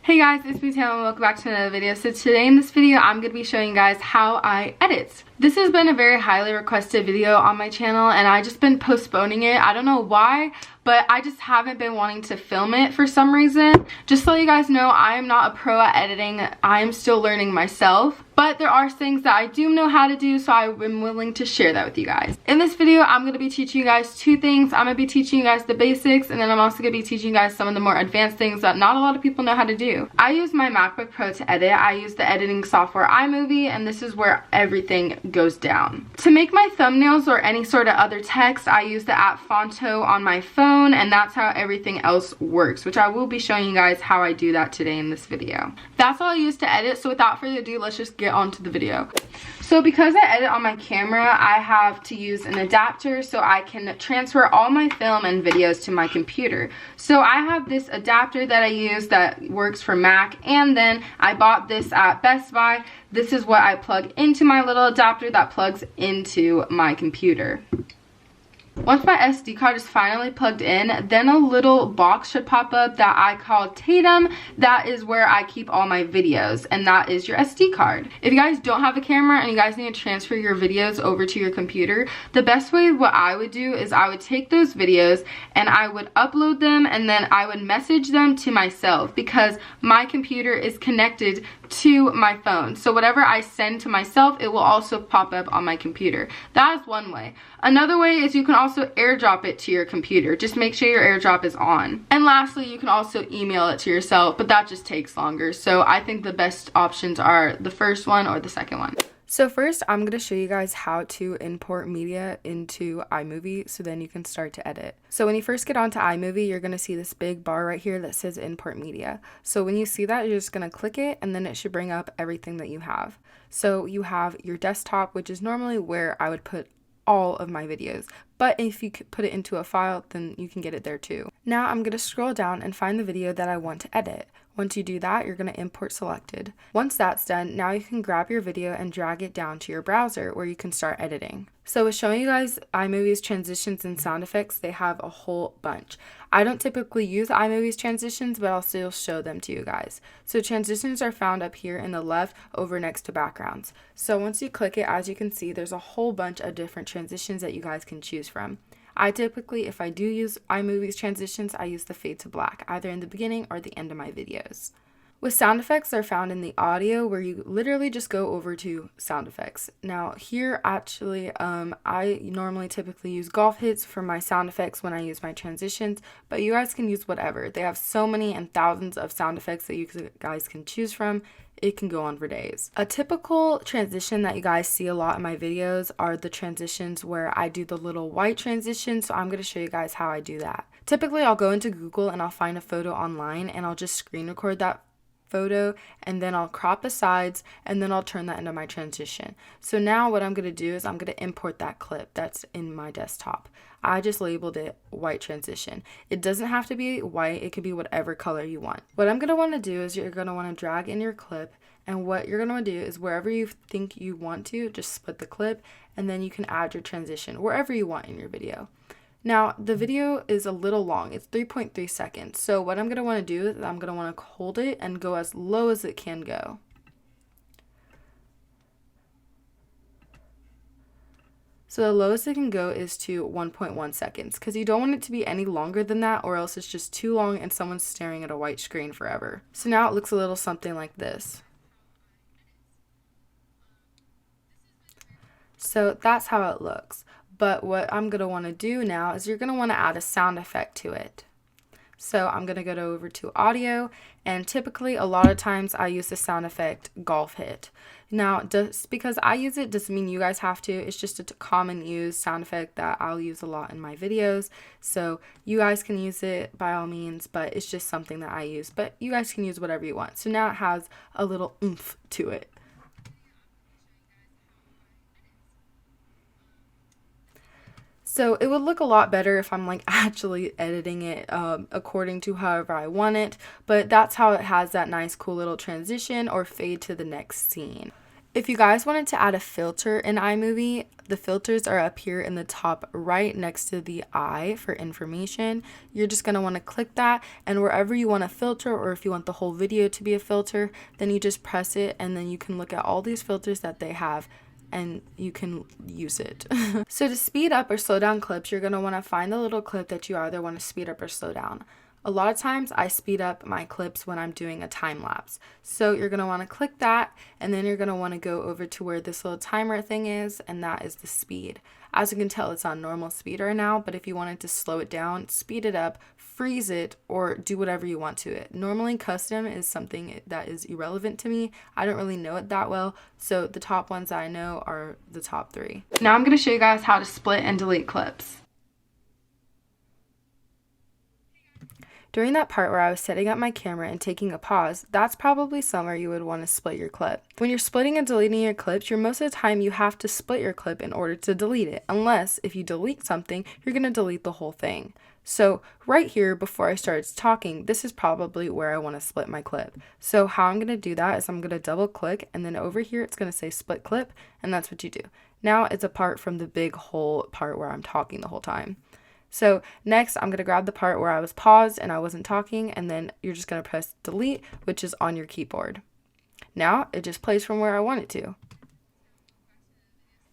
Hey guys, it's me Tam and welcome back to another video. So today in this video, I'm going to be showing you guys how I edit. This has been a very highly requested video on my channel and I just been postponing it. I don't know why, but I just haven't been wanting to film it for some reason. Just to let you guys know, I am not a pro at editing. I am still learning myself. But there are things that I do know how to do, so I'm willing to share that with you guys. In this video, I'm going to be teaching you guys two things. I'm going to be teaching you guys the basics, and then I'm also going to be teaching you guys some of the more advanced things that not a lot of people know how to do. I use my MacBook Pro to edit. I use the editing software iMovie, and this is where everything goes down. To make my thumbnails or any sort of other text, I use the app Fonto on my phone, and that's how everything else works, which I will be showing you guys how I do that today in this video. That's all I use to edit, so without further ado, let's just get onto the video. So because I edit on my camera, I have to use an adapter so I can transfer all my film and videos to my computer. So I have this adapter that I use that works for Mac, and then I bought this at Best Buy. This is what I plug into my little adapter that plugs into my computer. Once my SD card is finally plugged in, then a little box should pop up that I call Tatum. That is where I keep all my videos, and that is your SD card. If you guys don't have a camera and you guys need to transfer your videos over to your computer, the best way what I would do is I would take those videos and I would upload them, and then I would message them to myself because my computer is connected to my phone. So whatever I send to myself, it will also pop up on my computer. That is one way. Another way is you can also airdrop it to your computer. Just make sure your airdrop is on. And lastly, you can also email it to yourself, but that just takes longer. So I think the best options are the first one or the second one. So first, I'm going to show you guys how to import media into iMovie so then you can start to edit. So when you first get onto iMovie, you're going to see this big bar right here that says import media. So when you see that, you're just going to click it and then it should bring up everything that you have. So you have your desktop, which is normally where I would put all of my videos, but if you could put it into a file, then you can get it there too. Now I'm going to scroll down and find the video that I want to edit. Once you do that, you're going to import selected. Once that's done, now you can grab your video and drag it down to your browser where you can start editing. So with showing you guys iMovie's transitions and sound effects, they have a whole bunch. I don't typically use iMovie's transitions, but I'll still show them to you guys. So transitions are found up here in the left over next to backgrounds. So once you click it, as you can see, there's a whole bunch of different transitions that you guys can choose from. I typically, if I do use iMovie's transitions, I use the fade to black, either in the beginning or the end of my videos. With sound effects, they're found in the audio where you literally just go over to sound effects. Now here actually, I normally typically use golf hits for my sound effects when I use my transitions, but you guys can use whatever. They have so many and thousands of sound effects that you guys can choose from. It can go on for days. A typical transition that you guys see a lot in my videos are the transitions where I do the little white transition, so I'm going to show you guys how I do that. Typically, I'll go into Google and I'll find a photo online and I'll just screen record that photo, and then I'll crop the sides, and then I'll turn that into my transition. So now what I'm going to do is I'm going to import that clip that's in my desktop. I just labeled it white transition. It doesn't have to be white, it could be whatever color you want. What I'm going to want to do is you're going to want to drag in your clip, and what you're going to want to do is wherever you think you want to, just split the clip, and then you can add your transition wherever you want in your video. Now, the video is a little long. It's 3.3 seconds. So what I'm going to want to do is I'm going to want to hold it and go as low as it can go. So the lowest it can go is to 1.1 seconds because you don't want it to be any longer than that, or else it's just too long and someone's staring at a white screen forever. So now it looks a little something like this. So that's how it looks. But what I'm going to want to do now is you're going to want to add a sound effect to it. So I'm going to go over to audio, and typically a lot of times I use the sound effect golf hit. Now, just because I use it doesn't mean you guys have to. It's just a common used sound effect that I'll use a lot in my videos. So you guys can use it by all means, but it's just something that I use. But you guys can use whatever you want. So now it has a little oomph to it. So it would look a lot better if I'm like actually editing it according to however I want it, but that's how it has that nice cool little transition or fade to the next scene. If you guys wanted to add a filter in iMovie, the filters are up here in the top right next to the eye for information. You're just going to want to click that, and wherever you want to filter, or if you want the whole video to be a filter, then you just press it, and then you can look at all these filters that they have and you can use it. So to speed up or slow down clips, you're going to want to find the little clip that you either want to speed up or slow down. A lot of times I speed up my clips when I'm doing a time lapse. So you're going to want to click that, and then you're going to want to go over to where this little timer thing is, and that is the speed. As you can tell, it's on normal speed right now, but if you wanted to slow it down, speed it up, freeze it, or do whatever you want to it. Normally custom is something that is irrelevant to me. I don't really know it that well, so the top ones that I know are the top 3. Now I'm going to show you guys how to split and delete clips. During that part where I was setting up my camera and taking a pause, that's probably somewhere you would want to split your clip. When you're splitting and deleting your clips, most of the time you have to split your clip in order to delete it, unless if you delete something, you're going to delete the whole thing. So right here, before I started talking, this is probably where I want to split my clip. So how I'm going to do that is I'm going to double click, and then over here it's going to say split clip, and that's what you do. Now it's apart from the big whole part where I'm talking the whole time. So next, I'm going to grab the part where I was paused and I wasn't talking, and then you're just going to press delete, which is on your keyboard. Now it just plays from where I want it to.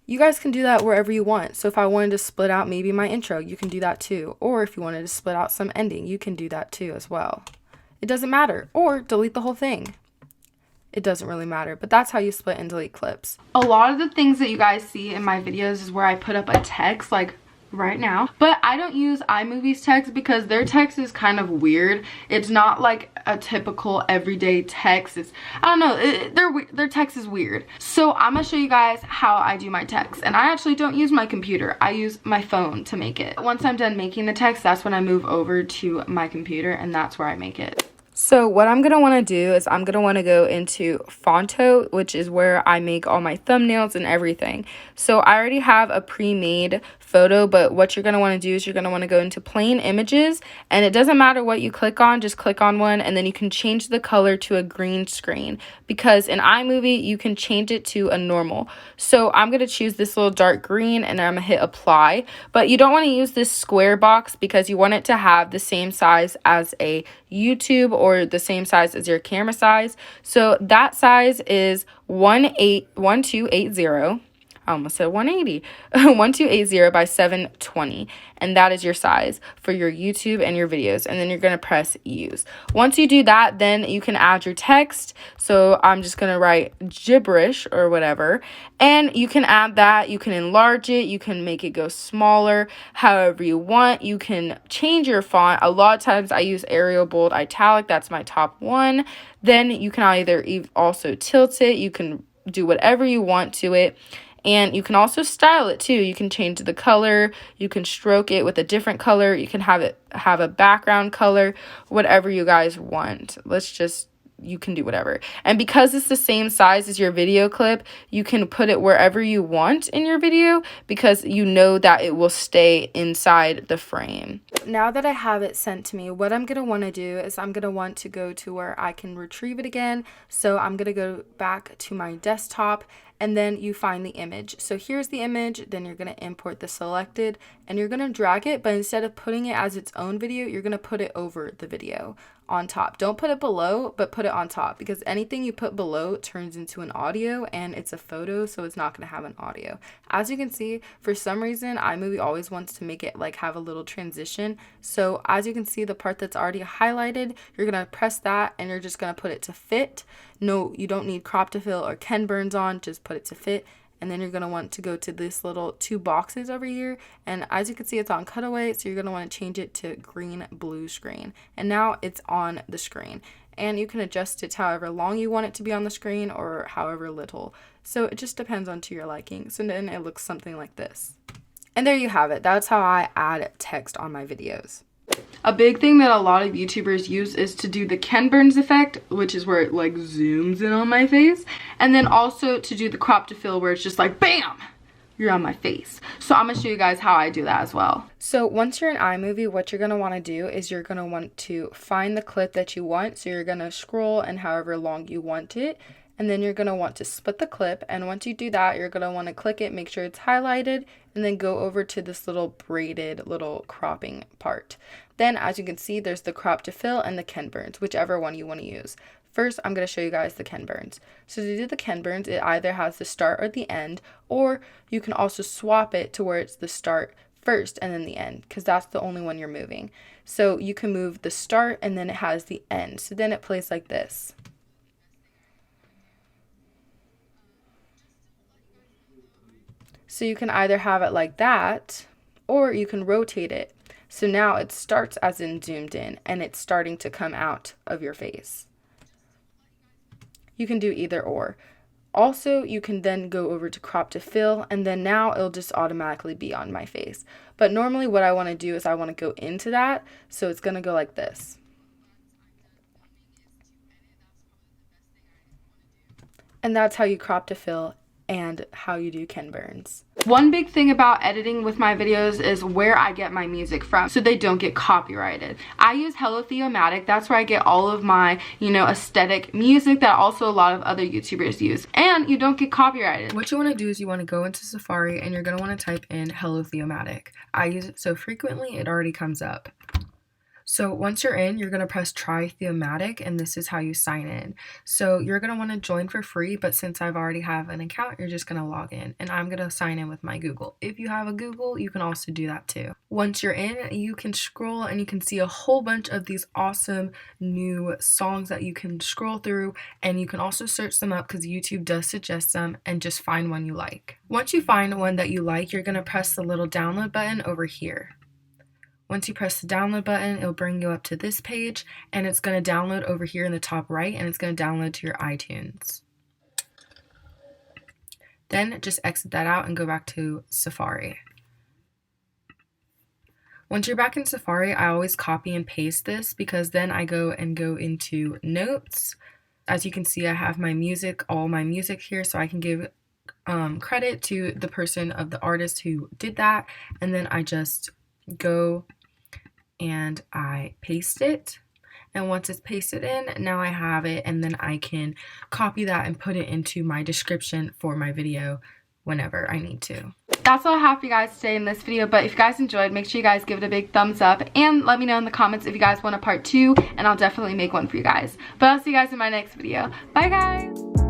You guys can do that wherever you want. So if I wanted to split out maybe my intro, you can do that too. Or if you wanted to split out some ending, you can do that too as well. It doesn't matter. Or delete the whole thing. It doesn't really matter, but that's how you split and delete clips. A lot of the things that you guys see in my videos is where I put up a text, like right now, but I don't use iMovie's text because their text is kind of weird. It's not like a typical everyday text. It's, I don't know, their text is weird. So I'm gonna show you guys how I do my text, and I actually don't use my computer. I use my phone to make it. Once I'm done making the text, that's when I move over to my computer, and that's where I make it. So what I'm going to want to do is I'm going to want to go into Fonto, which is where I make all my thumbnails and everything. So I already have a pre-made photo, but what you're going to want to do is you're going to want to go into plain images, and it doesn't matter what you click on, just click on one, and then you can change the color to a green screen, because in iMovie you can change it to a normal. So I'm going to choose this little dark green, and I'm going to hit apply, but you don't want to use this square box because you want it to have the same size as a YouTube or the same size as your camera size. So that size is 1280. I almost said 180. 1280 by 720, and that is your size for your YouTube and your videos. And then you're going to press use. Once you do that, then you can add your text. So I'm just going to write gibberish or whatever, and you can add that. You can enlarge it, you can make it go smaller however you want. You can change your font. A lot of times I use Arial, bold, italic. That's my top one. Then you can either also tilt it. You can do whatever you want to it. And you can also style it too. You can change the color, you can stroke it with a different color, you can have a background color, whatever you guys want. You can do whatever. And because it's the same size as your video clip, you can put it wherever you want in your video because you know that it will stay inside the frame. Now that I have it sent to me, what I'm going to want to do is I'm going to want to go to where I can retrieve it again. So I'm going to go back to my desktop, and then you find the image. So here's the image, then you're going to import the selected, and you're going to drag it, but instead of putting it as its own video, you're going to put it over the video on top. Don't put it below, but put it on top, because anything you put below turns into an audio, and it's a photo, so it's not going to have an audio. As you can see, for some reason, iMovie always wants to make it like have a little transition. So as you can see, the part that's already highlighted, you're going to press that, and you're just going to put it to fit. No, you don't need crop to fill or Ken Burns on, just put it to fit. And then you're going to want to go to this little 2 boxes over here, and as you can see, it's on cutaway, so you're going to want to change it to green blue screen, and now it's on the screen. And you can adjust it to however long you want it to be on the screen or however little, so it just depends on to your liking. So then it looks something like this. And there you have it. That's how I add text on my videos. A big thing that a lot of YouTubers use is to do the Ken Burns effect, which is where it like zooms in on my face, and then also to do the crop to fill where it's just like bam, you're on my face. So I'm gonna show you guys how I do that as well. So once you're in iMovie, what you're gonna wanna do is you're gonna want to find the clip that you want. So you're gonna scroll and however long you want it. And then you're gonna want to split the clip. And once you do that, you're gonna wanna click it, make sure it's highlighted, and then go over to this little braided little cropping part. Then as you can see, there's the crop to fill and the Ken Burns, whichever one you wanna use. First, I'm going to show you guys the Ken Burns. So to do the Ken Burns, it either has the start or the end, or you can also swap it to where it's the start first and then the end, because that's the only one you're moving. So you can move the start and then it has the end. So then it plays like this. So you can either have it like that, or you can rotate it. So now it starts as in zoomed in, and it's starting to come out of your face. You can do either or. Also, you can then go over to crop to fill, and then now it'll just automatically be on my face. But normally what I want to do is I want to go into that, so it's going to go like this. And that's how you crop to fill and how you do Ken Burns. One big thing about editing with my videos is where I get my music from so they don't get copyrighted. I use theomatic. That's where I get all of my, aesthetic music that also a lot of other YouTubers use. And you don't get copyrighted. What you want to do is you want to go into Safari and you're going to want to type in theomatic. I use it so frequently it already comes up. So once you're in, you're going to press try theomatic, and this is how you sign in. So you're going to want to join for free, but since I've already have an account, you're just going to log in, and I'm going to sign in with my Google. If you have a Google, you can also do that too. Once you're in, you can scroll and you can see a whole bunch of these awesome new songs that you can scroll through, and you can also search them up because YouTube does suggest them, and just find one you like. Once you find one that you like, you're going to press the little download button over here. Once you press the download button, it'll bring you up to this page, and it's going to download over here in the top right, and it's going to download to your iTunes. Then just exit that out and go back to Safari. Once you're back in Safari, I always copy and paste this because then I go into notes. As you can see, I have my music, all my music here, so I can give credit to the person of the artist who did that, and then I just go and I paste it, and once it's pasted in, now I have it, and then I can copy that and put it into my description for my video whenever I need to. That's all I have for you guys today in this video, but if you guys enjoyed, make sure you guys give it a big thumbs up and let me know in the comments if you guys want a part 2, and I'll definitely make one for you guys. But I'll see you guys in my next video. Bye guys!